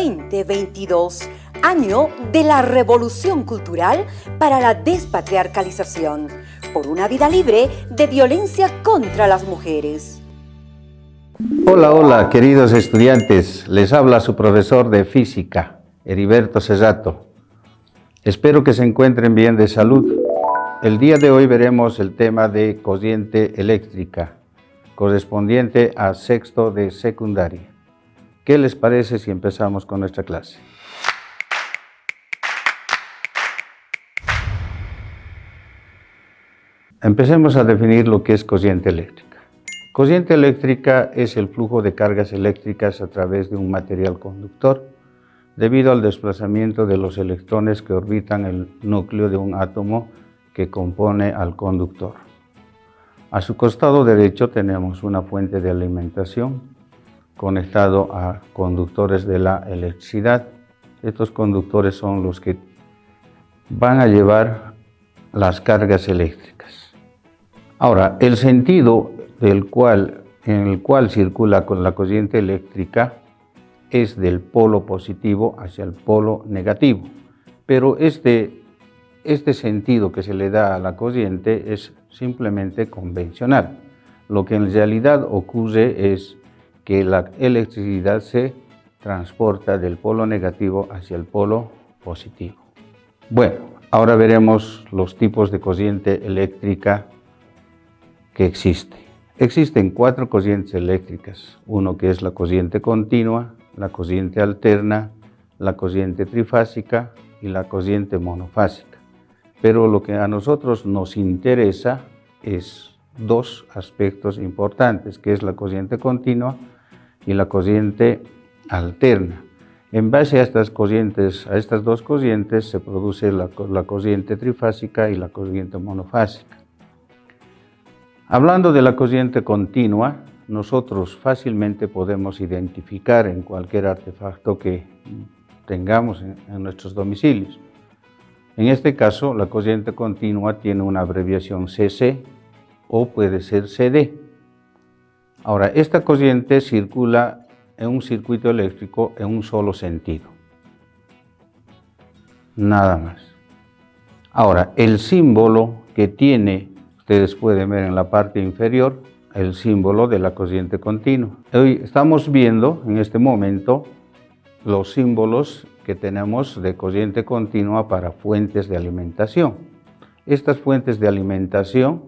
2022, año de la revolución cultural para la despatriarcalización, por una vida libre de violencia contra las mujeres. Hola, queridos estudiantes. Les habla su profesor de física, Heriberto Cesato. Espero que se encuentren bien de salud. El día de hoy veremos el tema de corriente eléctrica, correspondiente a sexto de secundaria. ¿Qué les parece si empezamos con nuestra clase? Empecemos a definir lo que es corriente eléctrica. Corriente eléctrica es el flujo de cargas eléctricas a través de un material conductor debido al desplazamiento de los electrones que orbitan el núcleo de un átomo que compone al conductor. A su costado derecho tenemos una fuente de alimentación conectado a conductores de la electricidad. Estos conductores son los que van a llevar las cargas eléctricas. Ahora, el sentido en el cual circula con la corriente eléctrica es del polo positivo hacia el polo negativo, pero este sentido que se le da a la corriente es simplemente convencional. Lo que en realidad ocurre es que la electricidad se transporta del polo negativo hacia el polo positivo. Bueno, ahora veremos los tipos de corriente eléctrica que existe. Existen 4 corrientes eléctricas, uno que es la corriente continua, la corriente alterna, la corriente trifásica y la corriente monofásica. Pero lo que a nosotros nos interesa es 2 aspectos importantes, que es la corriente continua y la corriente alterna. En base a estas 2 corrientes, se produce la corriente trifásica y la corriente monofásica. Hablando de la corriente continua, nosotros fácilmente podemos identificar en cualquier artefacto que tengamos en nuestros domicilios. En este caso, la corriente continua tiene una abreviación CC o puede ser CD. Ahora, esta corriente circula en un circuito eléctrico en un solo sentido. Nada más. Ahora, el símbolo que tiene, ustedes pueden ver en la parte inferior, el símbolo de la corriente continua. Hoy estamos viendo en este momento los símbolos que tenemos de corriente continua para fuentes de alimentación. Estas fuentes de alimentación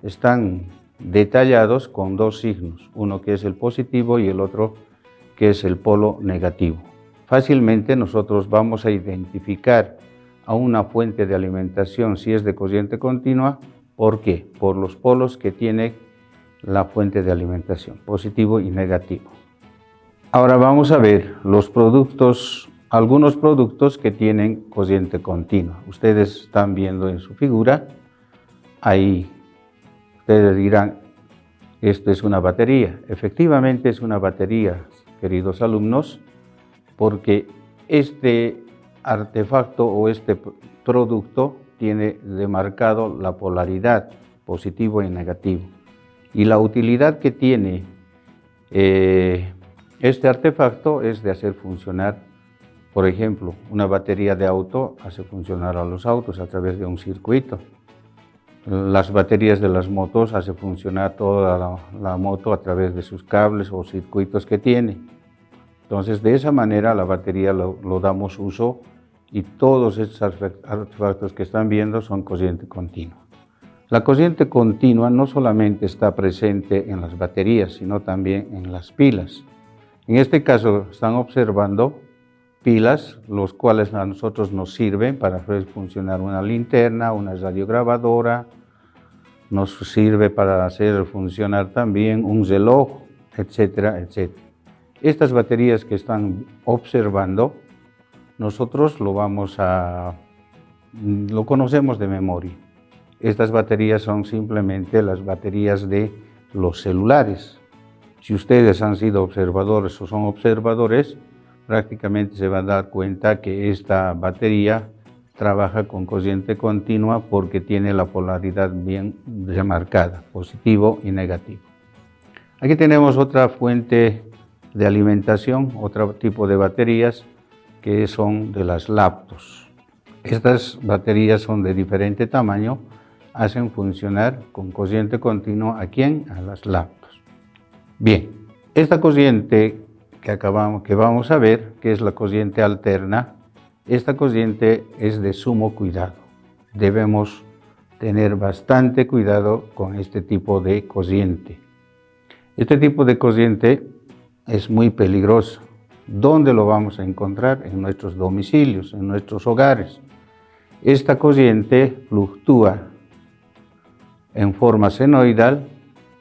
están detallados con 2 signos, uno que es el positivo y el otro que es el polo negativo. Fácilmente nosotros vamos a identificar a una fuente de alimentación si es de corriente continua. ¿Por qué? Por los polos que tiene la fuente de alimentación, positivo y negativo. Ahora vamos a ver algunos productos que tienen corriente continua. Ustedes están viendo en su figura, ahí ustedes dirán, esto es una batería. Efectivamente es una batería, queridos alumnos, porque este artefacto o este producto tiene demarcado la polaridad, positivo y negativo. Y la utilidad que tiene este artefacto es de hacer funcionar, por ejemplo, una batería de auto hace funcionar a los autos a través de un circuito. Las baterías de las motos hace funcionar toda la moto a través de sus cables o circuitos que tiene. Entonces, de esa manera la batería lo damos uso y todos estos artefactos que están viendo son corriente continua. La corriente continua no solamente está presente en las baterías, sino también en las pilas. En este caso están observando pilas, los cuales a nosotros nos sirven para hacer funcionar una linterna, una radiograbadora, nos sirve para hacer funcionar también un reloj, etcétera, etcétera. Estas baterías que están observando, nosotros lo conocemos de memoria. Estas baterías son simplemente las baterías de los celulares. Si ustedes han sido observadores o son observadores, prácticamente se van a dar cuenta que esta batería trabaja con corriente continua porque tiene la polaridad bien remarcada, positivo y negativo. Aquí tenemos otra fuente de alimentación, otro tipo de baterías que son de las laptops. Estas baterías son de diferente tamaño, hacen funcionar con corriente continua ¿a quién? A las laptops. Bien, esta corriente que vamos a ver, que es la corriente alterna, esta corriente es de sumo cuidado. Debemos tener bastante cuidado con este tipo de corriente. Este tipo de corriente es muy peligroso. ¿Dónde lo vamos a encontrar? En nuestros domicilios, en nuestros hogares. Esta corriente fluctúa en forma senoidal,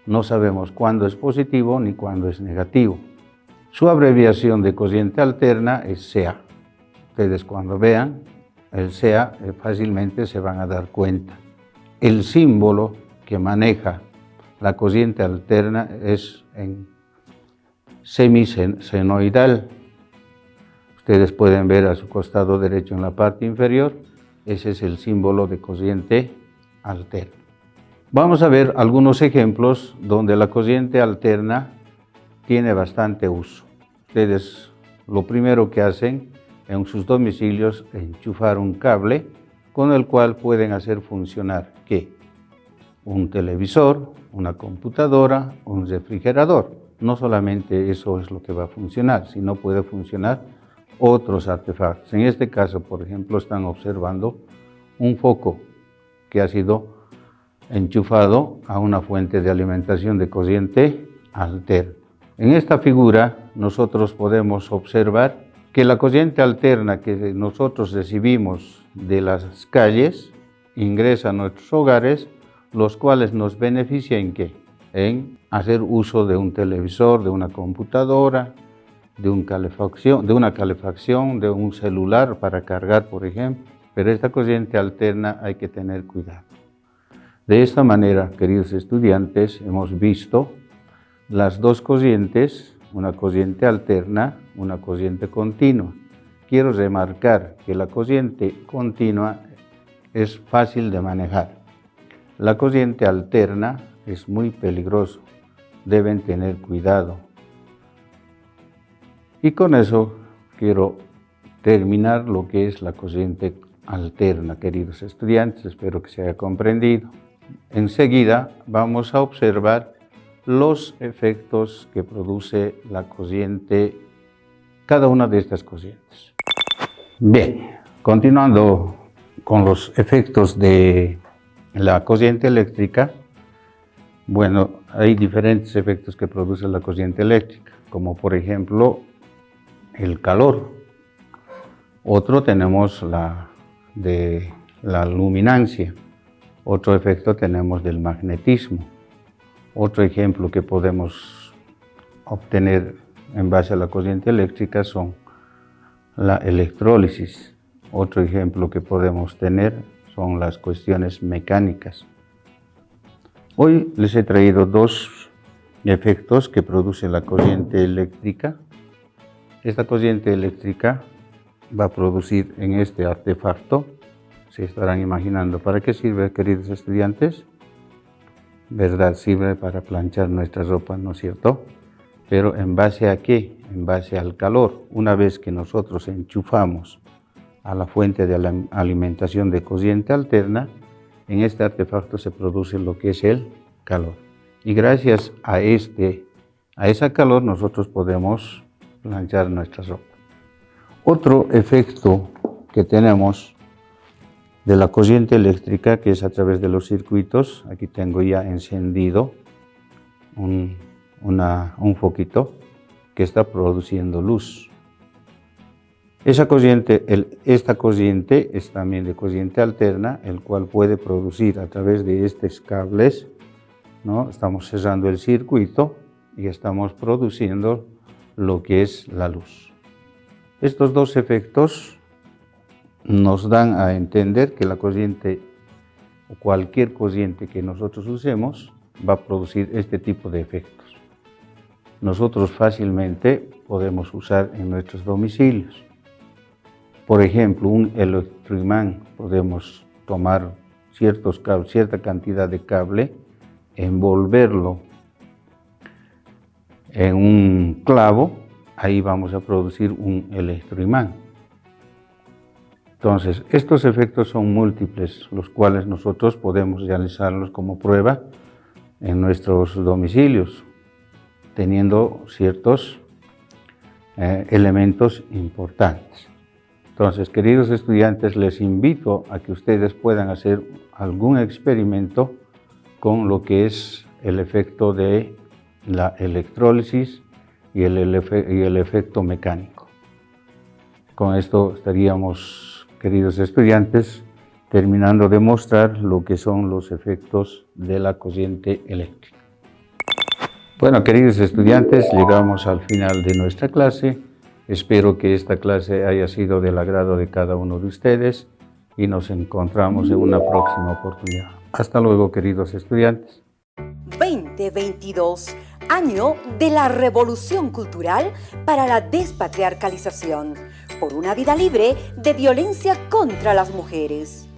no sabemos cuándo es positivo ni cuándo es negativo. Su abreviación de corriente alterna es CA. Ustedes cuando vean el CA fácilmente se van a dar cuenta. El símbolo que maneja la corriente alterna es en semisenoidal. Ustedes pueden ver a su costado derecho en la parte inferior, ese es el símbolo de corriente alterna. Vamos a ver algunos ejemplos donde la corriente alterna tiene bastante uso. Ustedes lo primero que hacen en sus domicilios es enchufar un cable con el cual pueden hacer funcionar ¿qué? Un televisor, una computadora, un refrigerador. No solamente eso es lo que va a funcionar, sino puede funcionar otros artefactos. En este caso, por ejemplo, están observando un foco que ha sido enchufado a una fuente de alimentación de corriente alterna. En esta figura nosotros podemos observar que la corriente alterna que nosotros recibimos de las calles ingresa a nuestros hogares, los cuales nos beneficia ¿en qué? En hacer uso de un televisor, de una computadora, de una calefacción, de un celular para cargar, por ejemplo. Pero esta corriente alterna hay que tener cuidado. De esta manera, queridos estudiantes, hemos visto las dos corrientes, una corriente alterna, una corriente continua. Quiero remarcar que la corriente continua es fácil de manejar. La corriente alterna es muy peligroso, deben tener cuidado. Y con eso quiero terminar lo que es la corriente alterna, queridos estudiantes, espero que se haya comprendido. Enseguida vamos a observar los efectos que produce la corriente, cada una de estas corrientes. Bien, continuando con los efectos de la corriente eléctrica, bueno, hay diferentes efectos que produce la corriente eléctrica, como por ejemplo el calor. Otro tenemos de la luminancia. Otro efecto tenemos del magnetismo. Otro ejemplo que podemos obtener en base a la corriente eléctrica son la electrólisis. Otro ejemplo que podemos tener son las cuestiones mecánicas. Hoy les he traído dos efectos que produce la corriente eléctrica. Esta corriente eléctrica va a producir en este artefacto, se estarán imaginando, ¿para qué sirve, queridos estudiantes? ¿Verdad? Sirve para planchar nuestra ropa, ¿no es cierto? Pero ¿en base a qué? En base al calor. Una vez que nosotros enchufamos a la fuente de alimentación de corriente alterna, en este artefacto se produce lo que es el calor. Y gracias a ese calor nosotros podemos planchar nuestra ropa. Otro efecto que tenemos de la corriente eléctrica, que es a través de los circuitos, aquí tengo ya encendido un foquito que está produciendo luz. Esta corriente es también de corriente alterna, el cual puede producir a través de estos cables, ¿no? Estamos cerrando el circuito y estamos produciendo lo que es la luz. Estos dos efectos nos dan a entender que la corriente o cualquier corriente que nosotros usemos va a producir este tipo de efectos. Nosotros fácilmente podemos usar en nuestros domicilios. Por ejemplo, un electroimán, podemos tomar cierta cantidad de cable, envolverlo en un clavo, ahí vamos a producir un electroimán. Entonces, estos efectos son múltiples, los cuales nosotros podemos realizarlos como prueba en nuestros domicilios, teniendo ciertos elementos importantes. Entonces, queridos estudiantes, les invito a que ustedes puedan hacer algún experimento con lo que es el efecto de la electrólisis y el efecto mecánico. Con esto estaríamos, queridos estudiantes, terminando de mostrar lo que son los efectos de la corriente eléctrica. Bueno, queridos estudiantes, llegamos al final de nuestra clase. Espero que esta clase haya sido del agrado de cada uno de ustedes y nos encontramos en una próxima oportunidad. Hasta luego, queridos estudiantes. 2022, año de la revolución cultural para la despatriarcalización, por una vida libre de violencia contra las mujeres.